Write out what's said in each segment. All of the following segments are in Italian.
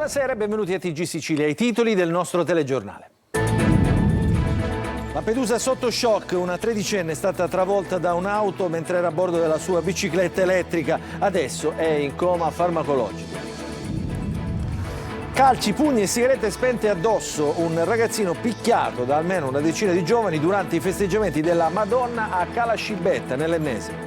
Buonasera e benvenuti a TG Sicilia, i titoli del nostro telegiornale. Lampedusa sotto shock, una tredicenne è stata travolta da un'auto mentre era a bordo della sua bicicletta elettrica, adesso è in coma farmacologico. Calci, pugni e sigarette spente addosso, un ragazzino picchiato da almeno una decina di giovani durante i festeggiamenti della Madonna a Cala Scibetta, nell'Ennese.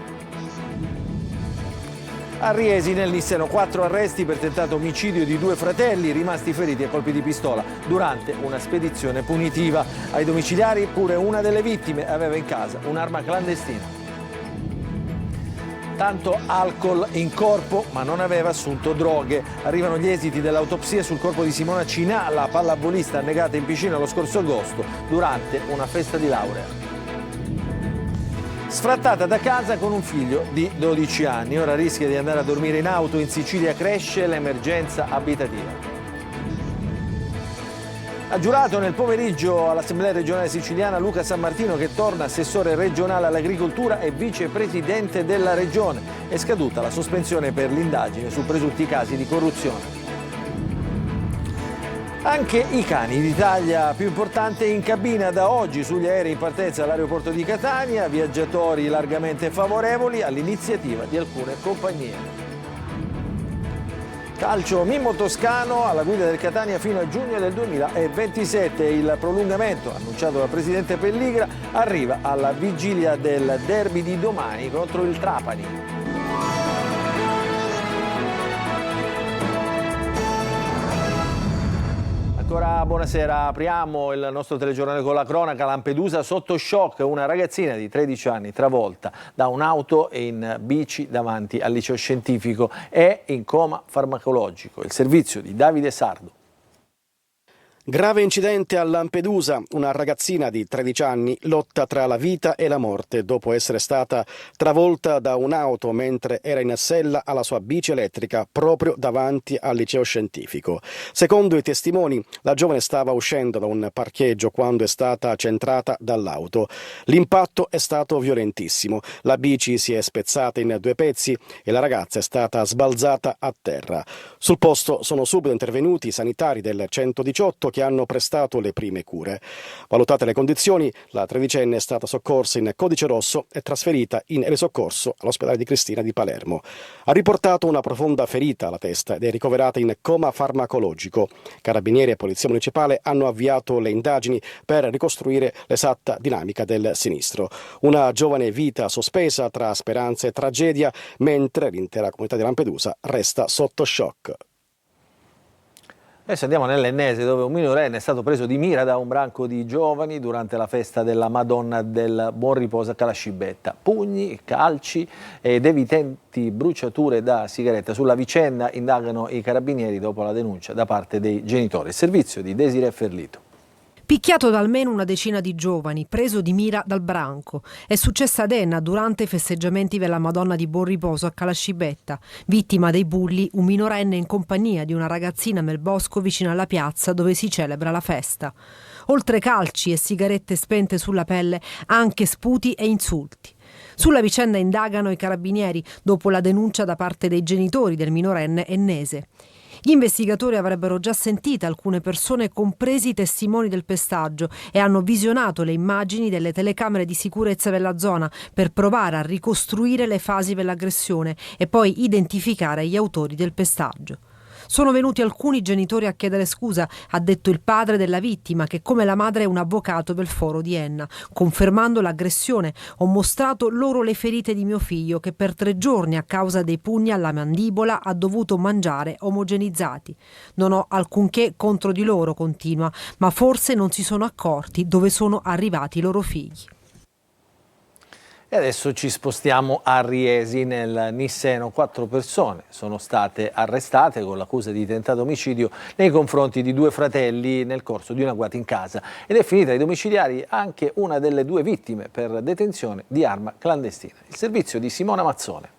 A Riesi, nel Nisseno, 4 arresti per tentato omicidio di 2 fratelli rimasti feriti a colpi di pistola durante una spedizione punitiva. Ai domiciliari pure una delle vittime aveva in casa un'arma clandestina. Tanto alcol in corpo, ma non aveva assunto droghe. Arrivano gli esiti dell'autopsia sul corpo di Simona Cinà, la pallavolista annegata in piscina lo scorso agosto durante una festa di laurea. Sfrattata da casa con un figlio di 12 anni, ora rischia di andare a dormire in auto. In Sicilia cresce l'emergenza abitativa. Ha giurato nel pomeriggio all'Assemblea regionale siciliana Luca Sammartino, che torna assessore regionale all'agricoltura e vicepresidente della regione. È scaduta la sospensione per l'indagine su presunti casi di corruzione. Anche i cani d'Italia più importante in cabina da oggi sugli aerei in partenza dall'aeroporto di Catania, viaggiatori largamente favorevoli all'iniziativa di alcune compagnie. Calcio, Mimmo Toscano alla guida del Catania fino a giugno del 2027. Il prolungamento annunciato dal presidente Pelligra arriva alla vigilia del derby di domani contro il Trapani. Ancora buonasera, apriamo il nostro telegiornale con la cronaca. Lampedusa sotto shock, una ragazzina di 13 anni travolta da un'auto in bici davanti al liceo scientifico, è in coma farmacologico. Il servizio di Davide Sardo. Grave incidente a Lampedusa, una ragazzina di 13 anni lotta tra la vita e la morte dopo essere stata travolta da un'auto mentre era in sella alla sua bici elettrica proprio davanti al liceo scientifico. Secondo i testimoni, la giovane stava uscendo da un parcheggio quando è stata centrata dall'auto. L'impatto è stato violentissimo, la bici si è spezzata in 2 pezzi e la ragazza è stata sbalzata a terra. Sul posto sono subito intervenuti i sanitari del 118 che hanno prestato le prime cure. Valutate le condizioni, la tredicenne è stata soccorsa in codice rosso e trasferita in elisoccorso all'ospedale di Cristina di Palermo. Ha riportato una profonda ferita alla testa ed è ricoverata in coma farmacologico. Carabinieri e Polizia Municipale hanno avviato le indagini per ricostruire l'esatta dinamica del sinistro. Una giovane vita sospesa tra speranza e tragedia, mentre l'intera comunità di Lampedusa resta sotto shock. Adesso andiamo nell'Ennese, dove un minorenne è stato preso di mira da un branco di giovani durante la festa della Madonna del Buon Riposo a Cala Scibetta. Pugni, calci ed evidenti bruciature da sigaretta. Sulla vicenda indagano i carabinieri dopo la denuncia da parte dei genitori. Il servizio di Desiree Ferlito. Picchiato da almeno una decina di giovani, preso di mira dal branco. È successa ad Enna durante i festeggiamenti della Madonna di Buon Riposo a Cala Scibetta. Vittima dei bulli, un minorenne in compagnia di una ragazzina nel bosco vicino alla piazza dove si celebra la festa. Oltre calci e sigarette spente sulla pelle, anche sputi e insulti. Sulla vicenda indagano i carabinieri dopo la denuncia da parte dei genitori del minorenne ennese. Gli investigatori avrebbero già sentito alcune persone, compresi i testimoni del pestaggio, e hanno visionato le immagini delle telecamere di sicurezza della zona per provare a ricostruire le fasi dell'aggressione e poi identificare gli autori del pestaggio. Sono venuti alcuni genitori a chiedere scusa, ha detto il padre della vittima, che come la madre è un avvocato del foro di Enna. Confermando l'aggressione, ho mostrato loro le ferite di mio figlio, che per 3 giorni a causa dei pugni alla mandibola ha dovuto mangiare omogenizzati. Non ho alcunché contro di loro, continua, ma forse non si sono accorti dove sono arrivati i loro figli. E adesso ci spostiamo a Riesi, nel Nisseno. 4 persone sono state arrestate con l'accusa di tentato omicidio nei confronti di 2 fratelli nel corso di un agguato in casa, ed è finita ai domiciliari anche una delle 2 vittime per detenzione di arma clandestina. Il servizio di Simona Mazzone.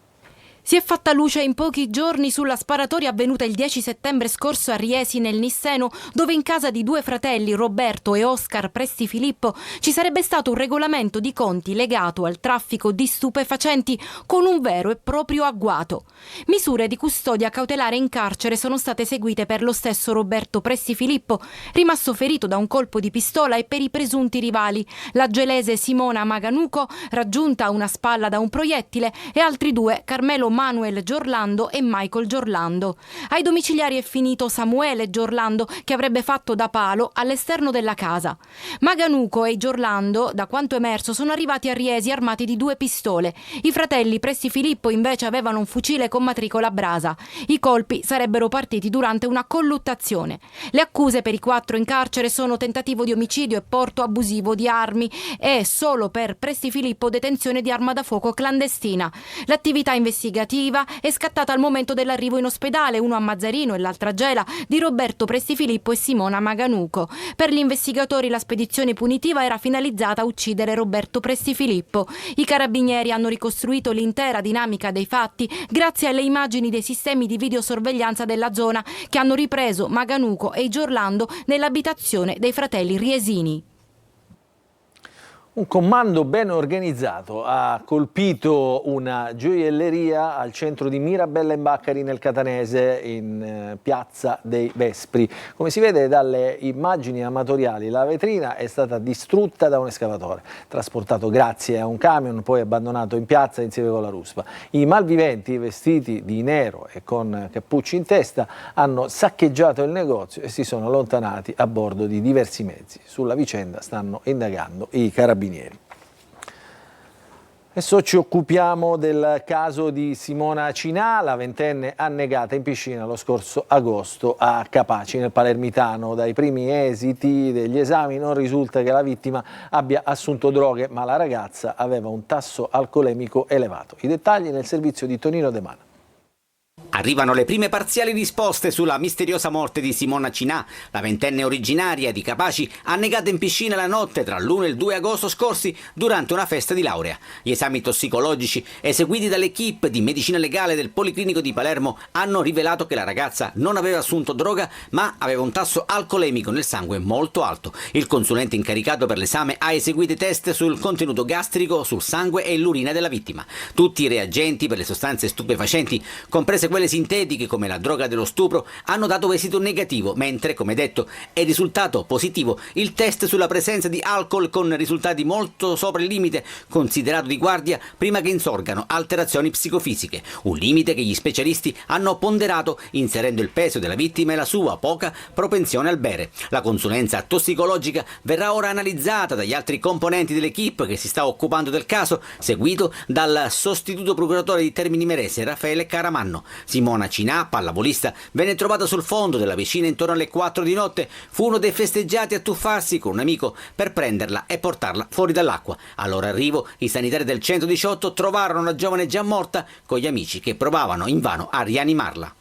Si è fatta luce in pochi giorni sulla sparatoria avvenuta il 10 settembre scorso a Riesi nel Nisseno, dove in casa di due fratelli, Roberto e Oscar Presti-Filippo, ci sarebbe stato un regolamento di conti legato al traffico di stupefacenti con un vero e proprio agguato. Misure di custodia cautelare in carcere sono state eseguite per lo stesso Roberto Presti-Filippo, rimasto ferito da un colpo di pistola, e per i presunti rivali, la gelese Simona Maganuco, raggiunta a una spalla da un proiettile, e altri due, Carmelo Manuel Giorlando e Michael Giorlando. Ai domiciliari è finito Samuele Giorlando, che avrebbe fatto da palo all'esterno della casa. Maganuco e Giorlando, da quanto emerso, sono arrivati a Riesi armati di 2 pistole. I fratelli Presti-Filippo invece avevano un fucile con matricola Brasa. I colpi sarebbero partiti durante una colluttazione. Le accuse per i 4 in carcere sono tentativo di omicidio e porto abusivo di armi, e solo per Presti-Filippo detenzione di arma da fuoco clandestina. L'attività investigativa è scattata al momento dell'arrivo in ospedale, uno a Mazzarino e l'altra a Gela, di Roberto Presti-Filippo e Simona Maganuco. Per gli investigatori la spedizione punitiva era finalizzata a uccidere Roberto Presti-Filippo. I carabinieri hanno ricostruito l'intera dinamica dei fatti grazie alle immagini dei sistemi di videosorveglianza della zona, che hanno ripreso Maganuco e Giorlando nell'abitazione dei fratelli riesini. Un comando ben organizzato ha colpito una gioielleria al centro di Mirabella in Baccari nel Catanese, in piazza dei Vespri. Come si vede dalle immagini amatoriali, la vetrina è stata distrutta da un escavatore, trasportato grazie a un camion, poi abbandonato in piazza insieme con la ruspa. I malviventi, vestiti di nero e con cappucci in testa, hanno saccheggiato il negozio e si sono allontanati a bordo di diversi mezzi. Sulla vicenda stanno indagando i carabinieri. Adesso ci occupiamo del caso di Simona Cinà, la ventenne annegata in piscina lo scorso agosto a Capaci, nel Palermitano. Dai primi esiti degli esami non risulta che la vittima abbia assunto droghe, ma la ragazza aveva un tasso alcolemico elevato. I dettagli nel servizio di Tonino De Mana. Arrivano le prime parziali risposte sulla misteriosa morte di Simona Cinà, la ventenne originaria di Capaci, annegata in piscina la notte tra l'1 e il 2 agosto scorsi durante una festa di laurea. Gli esami tossicologici eseguiti dall'equipe di medicina legale del Policlinico di Palermo hanno rivelato che la ragazza non aveva assunto droga, ma aveva un tasso alcolemico nel sangue molto alto. Il consulente incaricato per l'esame ha eseguito i test sul contenuto gastrico, sul sangue e l'urina della vittima. Tutti i reagenti per le sostanze stupefacenti, comprese quelle sintetiche come la droga dello stupro, hanno dato esito negativo, mentre, come detto, è risultato positivo il test sulla presenza di alcol, con risultati molto sopra il limite considerato di guardia prima che insorgano alterazioni psicofisiche, un limite che gli specialisti hanno ponderato inserendo il peso della vittima e la sua poca propensione al bere. La consulenza tossicologica verrà ora analizzata dagli altri componenti dell'equipe che si sta occupando del caso, seguito dal sostituto procuratore di Termini Imerese Raffaele Caramanno. Simona Cinà, pallavolista, venne trovata sul fondo della piscina intorno alle 4 di notte. Fu uno dei festeggiati a tuffarsi con un amico per prenderla e portarla fuori dall'acqua. Al loro arrivo, i sanitari del 118 trovarono la giovane già morta, con gli amici che provavano invano a rianimarla.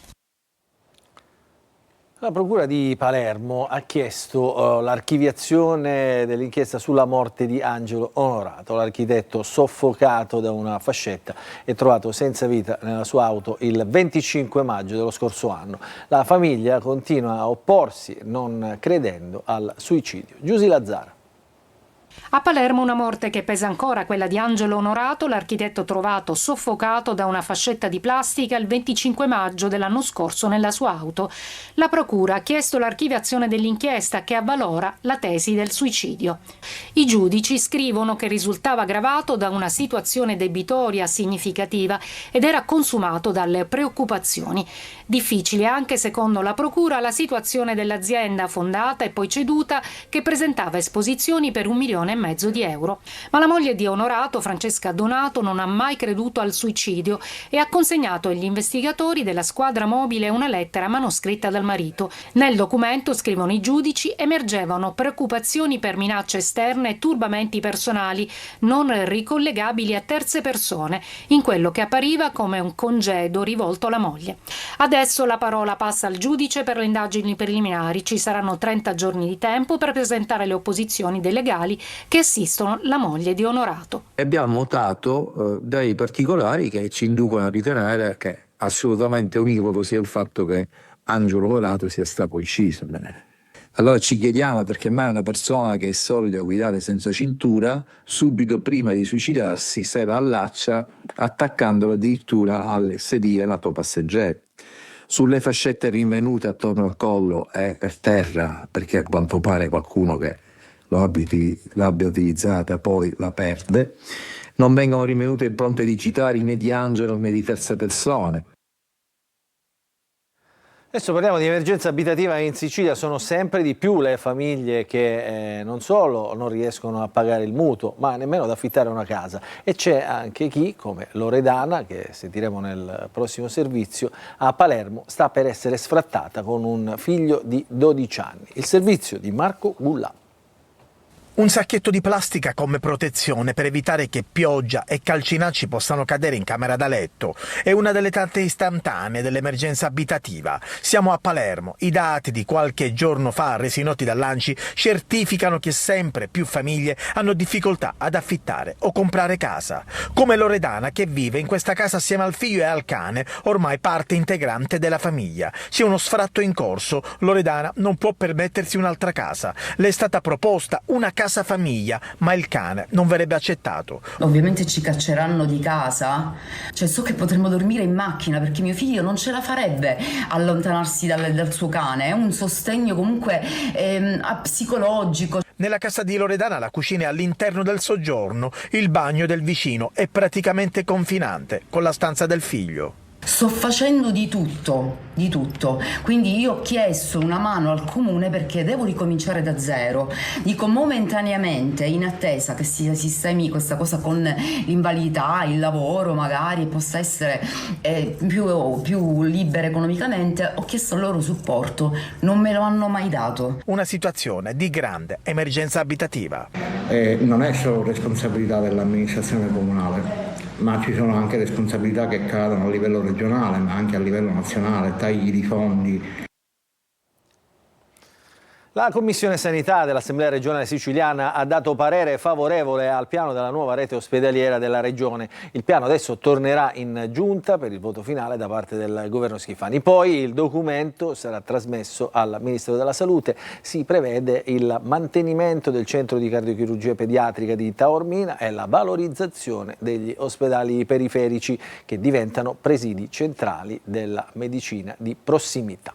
La Procura di Palermo ha chiesto l'archiviazione dell'inchiesta sulla morte di Angelo Onorato, l'architetto soffocato da una fascetta e trovato senza vita nella sua auto il 25 maggio dello scorso anno. La famiglia continua a opporsi, non credendo al suicidio. Giusy Lazzara. A Palermo una morte che pesa ancora, quella di Angelo Onorato, l'architetto trovato soffocato da una fascetta di plastica il 25 maggio dell'anno scorso nella sua auto. La procura ha chiesto l'archiviazione dell'inchiesta che avvalora la tesi del suicidio. I giudici scrivono che risultava aggravato da una situazione debitoria significativa ed era consumato dalle preoccupazioni. Difficile anche, secondo la procura, la situazione dell'azienda fondata e poi ceduta, che presentava esposizioni per 1,5 milioni di euro. Ma la moglie di Onorato, Francesca Donato, non ha mai creduto al suicidio e ha consegnato agli investigatori della squadra mobile una lettera manoscritta dal marito. Nel documento, scrivono i giudici, emergevano preoccupazioni per minacce esterne e turbamenti personali non ricollegabili a terze persone, in quello che appariva come un congedo rivolto alla moglie. Adesso la parola passa al giudice per le indagini preliminari. Ci saranno 30 giorni di tempo per presentare le opposizioni dei legali che assistono la moglie di Onorato. Abbiamo notato dei particolari che ci inducono a ritenere che assolutamente univoco sia il fatto che Angelo Onorato sia stato ucciso. Allora ci chiediamo perché mai una persona che è solita guidare senza cintura, subito prima di suicidarsi se la allaccia attaccandolo addirittura alle sedie lato passeggero. Sulle fascette rinvenute attorno al collo e per terra, perché a quanto pare qualcuno che l'abbia utilizzata poi la perde, non vengono rinvenute impronte digitali né di Angelo né di terze persone. Adesso parliamo di emergenza abitativa. In Sicilia sono sempre di più le famiglie che non solo non riescono a pagare il mutuo, ma nemmeno ad affittare una casa. E c'è anche chi, come Loredana, che sentiremo nel prossimo servizio, a Palermo sta per essere sfrattata con un figlio di 12 anni. Il servizio di Marco Gullà. Un sacchetto di plastica come protezione per evitare che pioggia e calcinacci possano cadere in camera da letto. È una delle tante istantanee dell'emergenza abitativa. Siamo a Palermo. I dati di qualche giorno fa resi noti dall'ANCI certificano che sempre più famiglie hanno difficoltà ad affittare o comprare casa. Come Loredana, che vive in questa casa assieme al figlio e al cane, ormai parte integrante della famiglia. C'è uno sfratto in corso. Loredana non può permettersi un'altra casa. Le è stata proposta una casa famiglia, ma il cane non verrebbe accettato. Ovviamente ci cacceranno di casa, so che potremmo dormire in macchina perché mio figlio non ce la farebbe allontanarsi dal suo cane, è un sostegno comunque psicologico. Nella casa di Loredana la cucina è all'interno del soggiorno, il bagno del vicino è praticamente confinante con la stanza del figlio. Sto facendo di tutto, quindi io ho chiesto una mano al comune perché devo ricominciare da zero. Dico momentaneamente, in attesa che si sistemi questa cosa con l'invalidità, il lavoro magari, possa essere più libera economicamente, ho chiesto al loro supporto, non me lo hanno mai dato. Una situazione di grande emergenza abitativa. Non è solo responsabilità dell'amministrazione comunale, ma ci sono anche responsabilità che cadono a livello regionale, ma anche a livello nazionale, tagli di fondi. La Commissione Sanità dell'Assemblea regionale siciliana ha dato parere favorevole al piano della nuova rete ospedaliera della regione. Il piano adesso tornerà in giunta per il voto finale da parte del governo Schifani. Poi il documento sarà trasmesso al Ministero della Salute. Si prevede il mantenimento del centro di cardiochirurgia pediatrica di Taormina e la valorizzazione degli ospedali periferici che diventano presidi centrali della medicina di prossimità.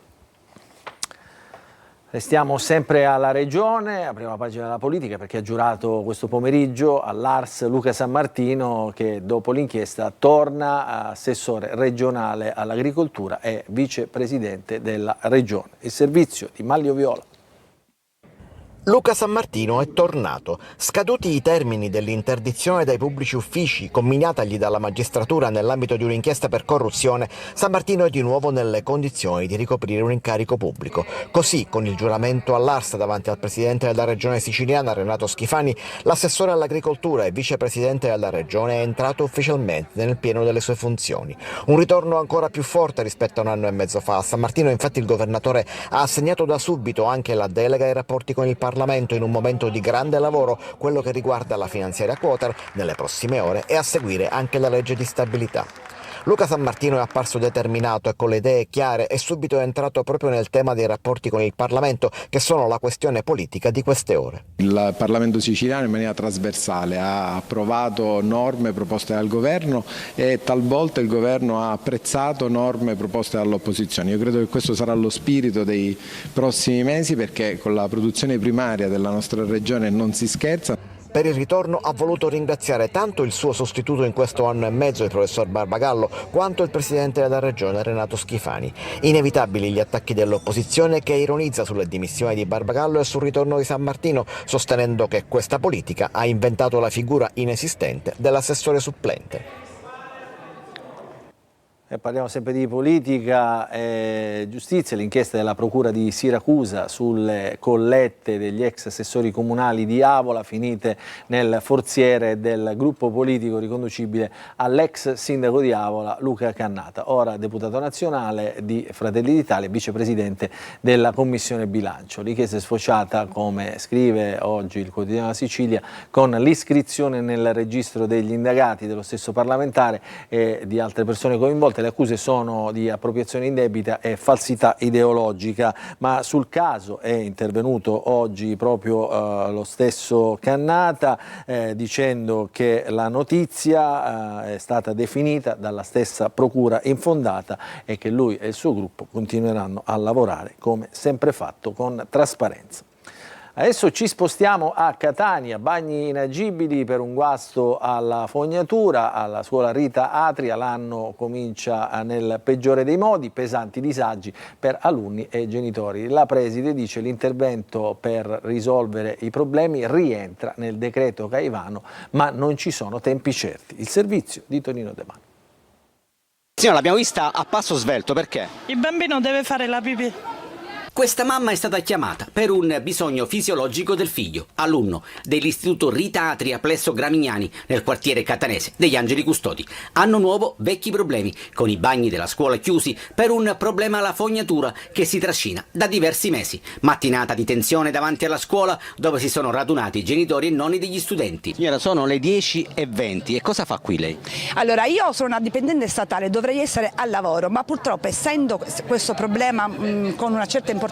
Restiamo sempre alla Regione, apriamo la pagina della politica perché ha giurato questo pomeriggio all'Ars Luca Sammartino che dopo l'inchiesta torna assessore regionale all'agricoltura e vicepresidente della Regione. Il servizio di Maglio Viola. Luca Sammartino è tornato. Scaduti i termini dell'interdizione dai pubblici uffici comminatagli dalla magistratura nell'ambito di un'inchiesta per corruzione, Sammartino è di nuovo nelle condizioni di ricoprire un incarico pubblico. Così, con il giuramento all'Ars davanti al presidente della regione siciliana Renato Schifani, l'assessore all'agricoltura e vicepresidente della regione è entrato ufficialmente nel pieno delle sue funzioni. Un ritorno ancora più forte rispetto a un anno e mezzo fa. A Sammartino infatti il governatore ha assegnato da subito anche la delega ai rapporti con il Parlamento in un momento di grande lavoro, quello che riguarda la finanziaria quota nelle prossime ore e a seguire anche la legge di stabilità. Luca Sammartino è apparso determinato e con le idee chiare e subito è entrato proprio nel tema dei rapporti con il Parlamento, che sono la questione politica di queste ore. Il Parlamento siciliano in maniera trasversale ha approvato norme proposte dal governo e talvolta il governo ha apprezzato norme proposte dall'opposizione. Io credo che questo sarà lo spirito dei prossimi mesi perché con la produzione primaria della nostra regione non si scherza. Per il ritorno ha voluto ringraziare tanto il suo sostituto in questo anno e mezzo, il professor Barbagallo, quanto il presidente della regione Renato Schifani. Inevitabili gli attacchi dell'opposizione che ironizza sulle dimissioni di Barbagallo e sul ritorno di Sammartino, sostenendo che questa politica ha inventato la figura inesistente dell'assessore supplente. E parliamo sempre di politica e giustizia. L'inchiesta della Procura di Siracusa sulle collette degli ex assessori comunali di Avola finite nel forziere del gruppo politico riconducibile all'ex sindaco di Avola Luca Cannata, ora deputato nazionale di Fratelli d'Italia e vicepresidente della Commissione Bilancio. L'inchiesta è sfociata, come scrive oggi il quotidiano della Sicilia, con l'iscrizione nel registro degli indagati dello stesso parlamentare e di altre persone coinvolte. Le accuse sono di appropriazione indebita e falsità ideologica, ma sul caso è intervenuto oggi proprio lo stesso Cannata dicendo che la notizia è stata definita dalla stessa procura infondata e che lui e il suo gruppo continueranno a lavorare come sempre fatto con trasparenza. Adesso ci spostiamo a Catania, bagni inagibili per un guasto alla fognatura, alla scuola Rita Atria. L'anno comincia nel peggiore dei modi, pesanti disagi per alunni e genitori. La preside dice che l'intervento per risolvere i problemi rientra nel decreto Caivano, ma non ci sono tempi certi. Il servizio di Tonino De Mano. Signora, l'abbiamo vista a passo svelto, perché? Il bambino deve fare la pipì. Questa mamma è stata chiamata per un bisogno fisiologico del figlio, alunno dell'istituto Rita Atria Plesso Gramignani nel quartiere catanese degli Angeli Custodi. Anno nuovo, vecchi problemi, con i bagni della scuola chiusi per un problema alla fognatura che si trascina da diversi mesi. Mattinata di tensione davanti alla scuola dove si sono radunati genitori e nonni degli studenti. Signora, sono le 10:20 e cosa fa qui lei? Allora, io sono una dipendente statale, dovrei essere al lavoro, ma purtroppo essendo questo problema con una certa importanza,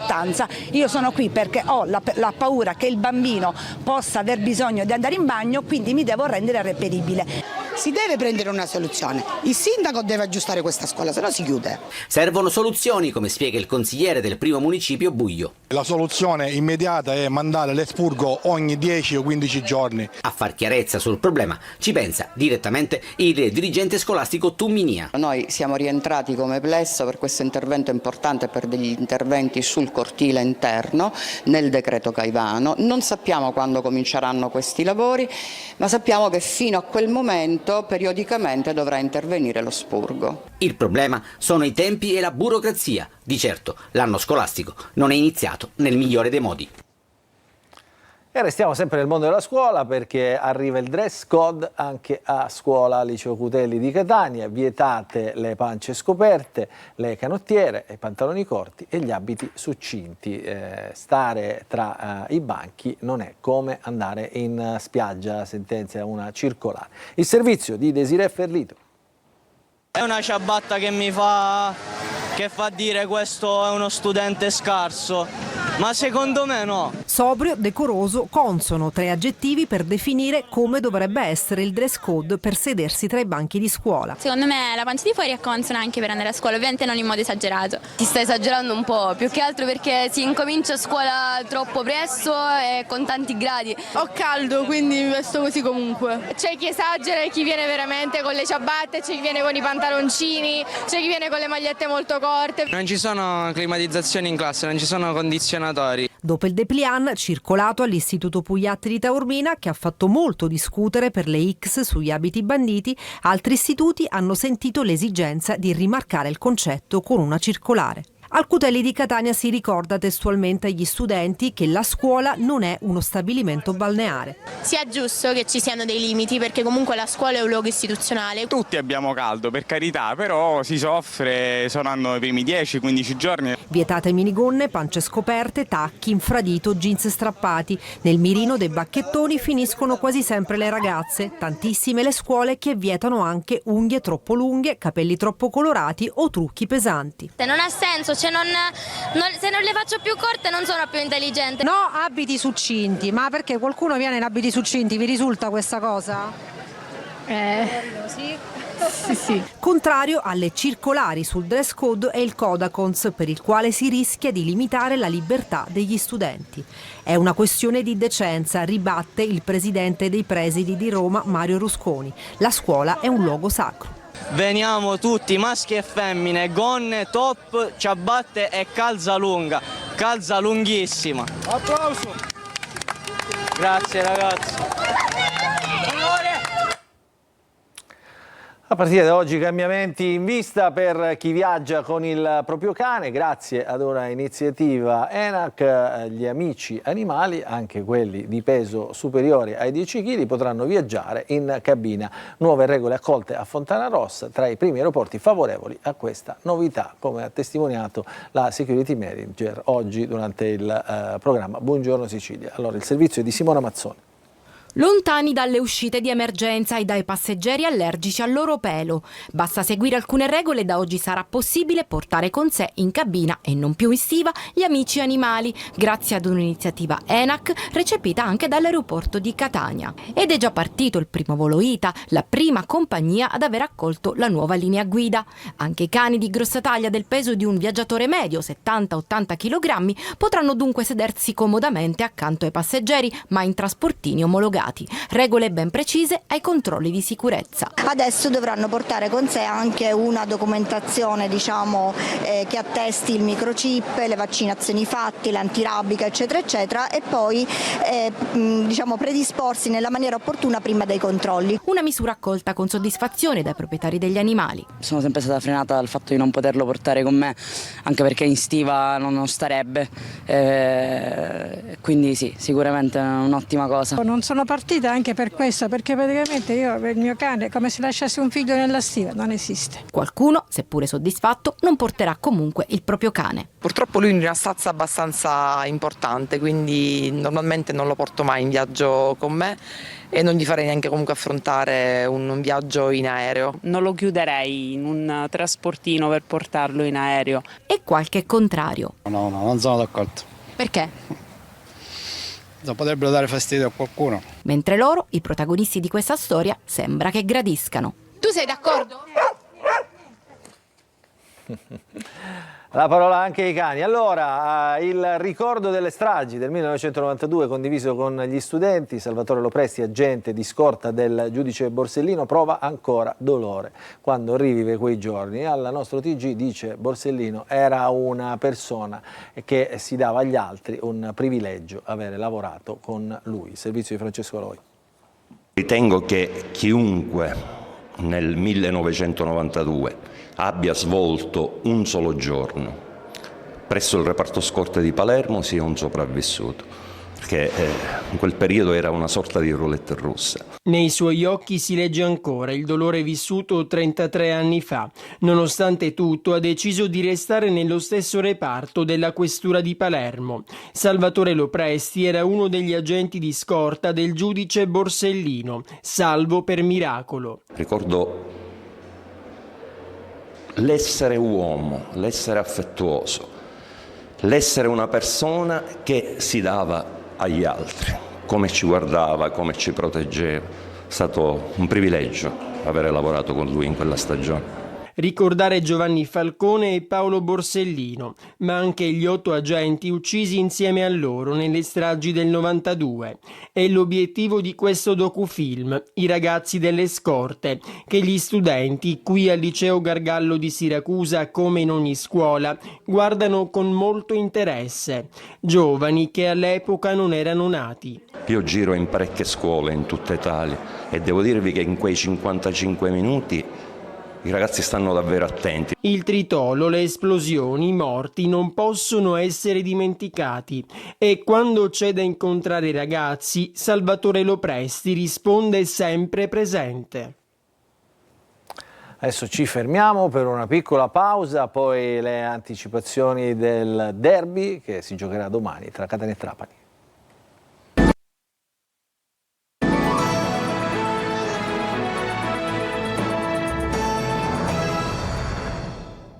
io sono qui perché ho la paura che il bambino possa aver bisogno di andare in bagno, quindi mi devo rendere reperibile. Si deve prendere una soluzione, il sindaco deve aggiustare questa scuola, se no si chiude. Servono soluzioni, come spiega il consigliere del primo municipio Buglio. La soluzione immediata è mandare l'espurgo ogni 10 o 15 giorni. A far chiarezza sul problema ci pensa direttamente il dirigente scolastico Tumminia. Noi siamo rientrati come plesso per questo intervento importante, per degli interventi sul cortile interno nel decreto Caivano. Non sappiamo quando cominceranno questi lavori, ma sappiamo che fino a quel momento periodicamente dovrà intervenire lo spurgo. Il problema sono i tempi e la burocrazia. Di certo l'anno scolastico non è iniziato nel migliore dei modi. E restiamo sempre nel mondo della scuola perché arriva il dress code anche a scuola Liceo Cutelli di Catania. Vietate le pance scoperte, le canottiere, i pantaloni corti e gli abiti succinti. Stare tra i banchi non è come andare in spiaggia, sentenzia una circolare. Il servizio di Desiree Ferlito. È una ciabatta che fa dire questo è uno studente scarso, ma secondo me no. Sobrio, decoroso, consono, 3 aggettivi per definire come dovrebbe essere il dress code per sedersi tra i banchi di scuola. Secondo me la pancia di fuori è consona anche per andare a scuola, ovviamente non in modo esagerato. Si sta esagerando un po', più che altro perché si incomincia a scuola troppo presto e con tanti gradi. Ho caldo, quindi mi vesto così comunque. C'è chi esagera e chi viene veramente con le ciabatte, c'è chi viene con i pantaloncini, c'è chi viene con le magliette molto corte. Non ci sono climatizzazioni in classe, non ci sono condizionatori. Dopo il dépliant circolato all'Istituto Pugliatti di Taormina, che ha fatto molto discutere per le X sugli abiti banditi, altri istituti hanno sentito l'esigenza di rimarcare il concetto con una circolare. Al Cutelli di Catania si ricorda testualmente agli studenti che la scuola non è uno stabilimento balneare. Sia giusto che ci siano dei limiti perché comunque la scuola è un luogo istituzionale. Tutti abbiamo caldo, per carità, però si soffre, saranno i primi 10-15 giorni. Vietate minigonne, pance scoperte, tacchi, infradito, jeans strappati. Nel mirino dei bacchettoni finiscono quasi sempre le ragazze. Tantissime le scuole che vietano anche unghie troppo lunghe, capelli troppo colorati o trucchi pesanti. Non ha senso. Se non le faccio più corte non sono più intelligente. No, abiti succinti, ma perché qualcuno viene in abiti succinti? Vi risulta questa cosa? Sì. Contrario alle circolari sul dress code è il Codacons, per il quale si rischia di limitare la libertà degli studenti. È una questione di decenza, ribatte il presidente dei presidi di Roma, Mario Rusconi. La scuola è un luogo sacro. Veniamo tutti, maschi e femmine, gonne, top, ciabatte e calza lunga, calza lunghissima. Applauso! Grazie ragazzi. A partire da oggi cambiamenti in vista per chi viaggia con il proprio cane. Grazie ad una iniziativa ENAC, gli amici animali, anche quelli di peso superiore ai 10 kg, potranno viaggiare in cabina. Nuove regole accolte a Fontanarossa, tra i primi aeroporti favorevoli a questa novità, come ha testimoniato la security manager oggi durante il programma Buongiorno Sicilia. Allora, il servizio è di Simona Mazzoni. Lontani dalle uscite di emergenza e dai passeggeri allergici al loro pelo. Basta seguire alcune regole e da oggi sarà possibile portare con sé in cabina e non più in stiva gli amici animali, grazie ad un'iniziativa ENAC recepita anche dall'aeroporto di Catania. Ed è già partito il primo volo ITA, la prima compagnia ad aver accolto la nuova linea guida. Anche i cani di grossa taglia del peso di un viaggiatore medio, 70-80 kg, potranno dunque sedersi comodamente accanto ai passeggeri, ma in trasportini omologati. Regole ben precise ai controlli di sicurezza. Adesso dovranno portare con sé anche una documentazione che attesti il microchip, le vaccinazioni fatte, l'antirabica eccetera eccetera e poi predisporsi nella maniera opportuna prima dei controlli. Una misura accolta con soddisfazione dai proprietari degli animali. Sono sempre stata frenata dal fatto di non poterlo portare con me, anche perché in stiva non starebbe, quindi sì, sicuramente è un'ottima cosa. Non sono partita anche per questo, perché praticamente io il mio cane è come se lasciassi un figlio nella stiva, non esiste. Qualcuno, seppure soddisfatto, non porterà comunque il proprio cane. Purtroppo lui è in una stazza abbastanza importante, quindi normalmente non lo porto mai in viaggio con me e non gli farei neanche comunque affrontare un viaggio in aereo. Non lo chiuderei in un trasportino per portarlo in aereo. E qualche contrario. No, non sono d'accordo. Perché? Potrebbero dare fastidio a qualcuno. Mentre loro, i protagonisti di questa storia, sembra che gradiscano. Tu sei d'accordo? La parola anche ai cani. Allora, il ricordo delle stragi del 1992 condiviso con gli studenti. Salvatore Lopresti, agente di scorta del giudice Borsellino, prova ancora dolore quando rivive quei giorni. Al nostro TG dice Borsellino era una persona che si dava agli altri, un privilegio avere lavorato con lui. Servizio di Francesco Roi. Ritengo che chiunque nel 1992 abbia svolto un solo giorno presso il reparto scorte di Palermo sia un sopravvissuto, perché in quel periodo era una sorta di roulette russa. Nei suoi occhi si legge ancora il dolore vissuto 33 anni fa. Nonostante tutto ha deciso di restare nello stesso reparto della questura di Palermo. Salvatore Lopresti era uno degli agenti di scorta del giudice Borsellino, salvo per miracolo. Ricordo l'essere uomo, l'essere affettuoso, l'essere una persona che si dava agli altri, come ci guardava, come ci proteggeva. È stato un privilegio avere lavorato con lui in quella stagione. Ricordare Giovanni Falcone e Paolo Borsellino, ma anche gli 8 agenti uccisi insieme a loro nelle stragi del 92. È l'obiettivo di questo docufilm, I ragazzi delle scorte, che gli studenti qui al Liceo Gargallo di Siracusa, come in ogni scuola, guardano con molto interesse. Giovani che all'epoca non erano nati. Io giro in parecchie scuole in tutta Italia e devo dirvi che in quei 55 minuti i ragazzi stanno davvero attenti. Il tritolo, le esplosioni, i morti non possono essere dimenticati e quando c'è da incontrare i ragazzi, Salvatore Lopresti risponde sempre presente. Adesso ci fermiamo per una piccola pausa, poi le anticipazioni del derby che si giocherà domani tra Catania e Trapani.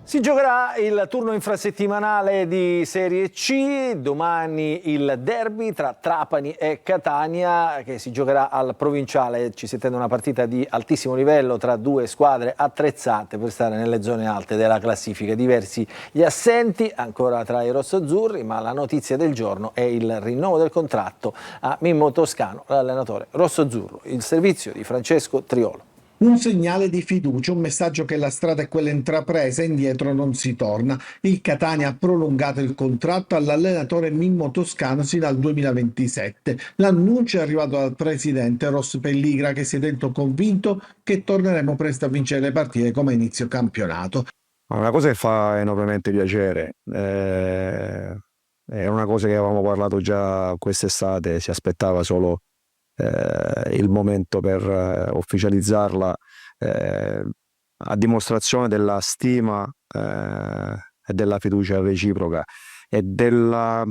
Si giocherà il turno infrasettimanale di Serie C, domani il derby tra Trapani e Catania che si giocherà al Provinciale. Ci si attende una partita di altissimo livello tra due squadre attrezzate per stare nelle zone alte della classifica. Diversi gli assenti ancora tra i rossoazzurri, ma la notizia del giorno è il rinnovo del contratto a Mimmo Toscano, l'allenatore rossoazzurro. Il servizio di Francesco Triolo. Un segnale di fiducia, un messaggio che la strada è quella intrapresa e indietro non si torna. Il Catania ha prolungato il contratto all'allenatore Mimmo Toscano sino al 2027. L'annuncio è arrivato dal presidente Ross Pelligra, che si è detto convinto che torneremo presto a vincere le partite come inizio campionato. Una cosa che fa enormemente piacere, è una cosa che avevamo parlato già quest'estate, si aspettava solo il momento per ufficializzarla, a dimostrazione della stima e della fiducia reciproca e della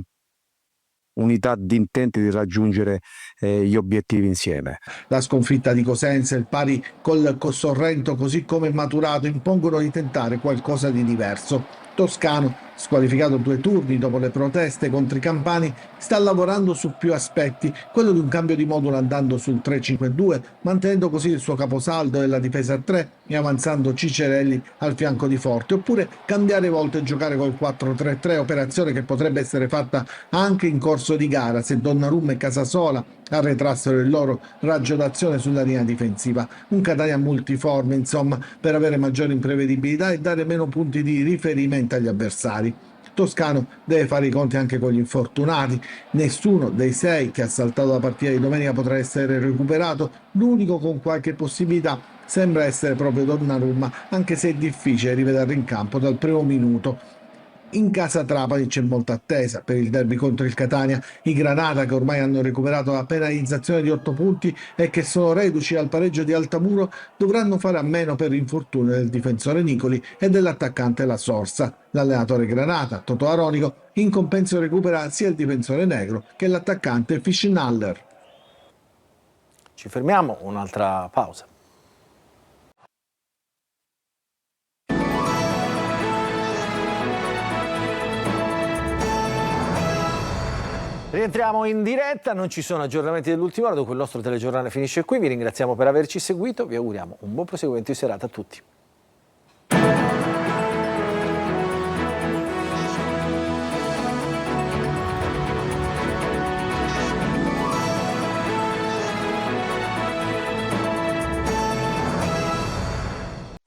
unità di intenti di raggiungere gli obiettivi insieme. La sconfitta di Cosenza e il pari col Sorrento, così come maturato, impongono di tentare qualcosa di diverso. Toscano, squalificato 2 turni dopo le proteste contro i campani, sta lavorando su più aspetti, quello di un cambio di modulo andando sul 3-5-2, mantenendo così il suo caposaldo e la difesa a 3 e avanzando Cicerelli al fianco di Forte, oppure cambiare volte e giocare col 4-3-3, operazione che potrebbe essere fatta anche in corso di gara se Donnarumma e Casasola arretrassero il loro raggio d'azione sulla linea difensiva. Un Catania multiforme, insomma, per avere maggiore imprevedibilità e dare meno punti di riferimento agli avversari. Toscano deve fare i conti anche con gli infortunati. Nessuno dei 6 che ha saltato la partita di domenica potrà essere recuperato. L'unico con qualche possibilità sembra essere proprio Donnarumma, anche se è difficile rivederlo in campo dal primo minuto. In casa Trapani c'è molta attesa per il derby contro il Catania. I Granata, che ormai hanno recuperato la penalizzazione di 8 punti e che sono reduci al pareggio di Altamuro, dovranno fare a meno per l'infortunio del difensore Nicoli e dell'attaccante La Sorsa. L'allenatore Granata, Totò Aronico, in compenso recupera sia il difensore Negro che l'attaccante Fischnaller. Ci fermiamo, un'altra pausa. Rientriamo in diretta, non ci sono aggiornamenti dell'ultima ora, dunque il nostro telegiornale finisce qui. Vi ringraziamo per averci seguito, vi auguriamo un buon proseguimento di serata a tutti.